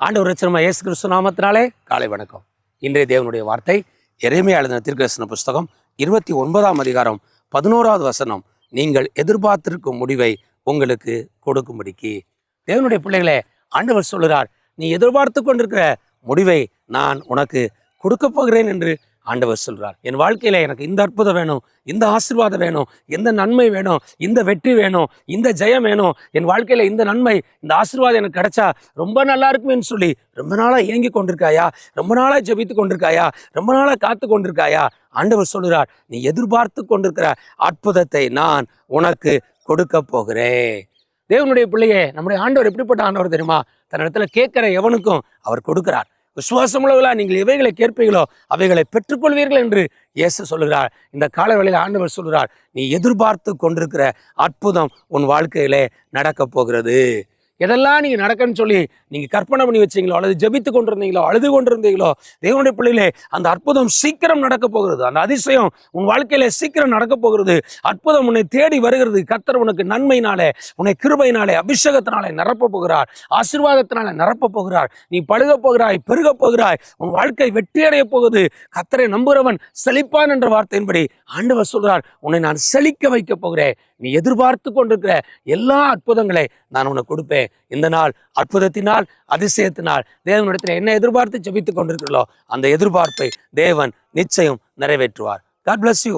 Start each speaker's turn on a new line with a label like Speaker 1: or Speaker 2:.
Speaker 1: ஆண்டவர் ரட்சகருமாகிய இயேசு கிறிஸ்து நாமத்தினாலே காலை வணக்கம். இன்றைய தேவனுடைய வார்த்தை எரேமியா எழுதின தீர்க்கதரிசன புஸ்தகம் 29ஆம் அதிகாரம் 11வது வசனம். நீங்கள் எதிர்பார்த்திருக்கும் முடிவை உங்களுக்கு கொடுக்கும்படிக்கு. தேவனுடைய பிள்ளைகளே, ஆண்டவர் சொல்லுகிறார், நீ எதிர்பார்த்து கொண்டிருக்கிற முடிவை நான் உனக்கு கொடுக்க போகிறேன் என்று ஆண்டவர் சொல்றார். என் வாழ்க்கையில எனக்கு இந்த அற்புதம் வேணும், இந்த ஆசீர்வாதம் வேணும், இந்த நன்மை வேணும், இந்த வெற்றி வேணும், இந்த ஜெயம் வேணும், என் வாழ்க்கையில இந்த நன்மை, இந்த ஆசீர்வாதம் எனக்கு கிடைச்சா ரொம்ப நல்லா இருக்குமேன்னு சொல்லி ரொம்ப நாளா ஏங்கி கொண்டிருக்காயா? ரொம்ப நாளா ஜெபித்து கொண்டிருக்காயா? ரொம்ப நாளா காத்து கொண்டிருக்காயா? ஆண்டவர் சொல்லுறார், நீ எதிர்பார்த்து கொண்டிருக்கிற அற்புதத்தை நான் உனக்கு கொடுக்க போகிறேன். தேவனுடைய பிள்ளையே, நம்முடைய ஆண்டவர் எப்படிப்பட்ட ஆண்டவர் தெரியுமா? தன்னிடத்துல கேட்கிற எவனுக்கும் அவர் கொடுக்கிறார். விசுவாசமுள்ளவர்களா நீங்கள் எவைகளை கேட்பீர்களோ அவைகளை பெற்றுக்கொள்வீர்கள் என்று இயேசு சொல்லுகிறார். இந்த காலவேளையில் ஆண்டவர் சொல்லுகிறார், நீ எதிர்பார்த்து கொண்டிருக்கிற அற்புதம் உன் வாழ்க்கையிலே நடக்க போகிறது. எதெல்லாம் நீங்க நடக்கன்னு சொல்லி நீங்க கற்பனை பண்ணி வச்சீங்களோ, அல்லது ஜெபித்து கொண்டிருந்தீங்களோ, அழுது கொண்டிருந்தீங்களோ, தேவனுடைய பிள்ளையிலே அந்த அற்புதம் சீக்கிரம் நடக்க போகிறது. அந்த அதிசயம் உன் வாழ்க்கையில சீக்கிரம் நடக்க போகிறது. அற்புதம் உன்னை தேடி வருகிறது. கர்த்தர் உனக்கு நன்மையினாலே, உன்னை கிருபையினாலே, அபிஷேகத்தினாலே நிரப்ப போகிறார், ஆசீர்வாதத்தினாலே நிரப்ப போகிறார். நீ பழுக போகிறாய், பெருக போகிறாய், உன் வாழ்க்கை வெற்றி அடைய போகுது. கர்த்தரை நம்புகிறவன் செழிப்பான் என்ற வார்த்தையின்படி ஆண்டவர் சொல்றார், உன்னை நான் செழிக்க வைக்க போகிறேன். நீ எதிர்பார்த்து கொண்டிருக்கிற எல்லா அற்புதங்களை நான் உனக்கு கொடுப்பேன். இந்த நாள் அற்புதத்தினால், அதிசயத்தினால் தேவனிடத்தில் என்ன எதிர்பார்த்து ஜெபித்துக் கொண்டிருக்கிறீர்களோ அந்த எதிர்பார்ப்பை தேவன் நிச்சயம் நிறைவேற்றுவார். God bless you.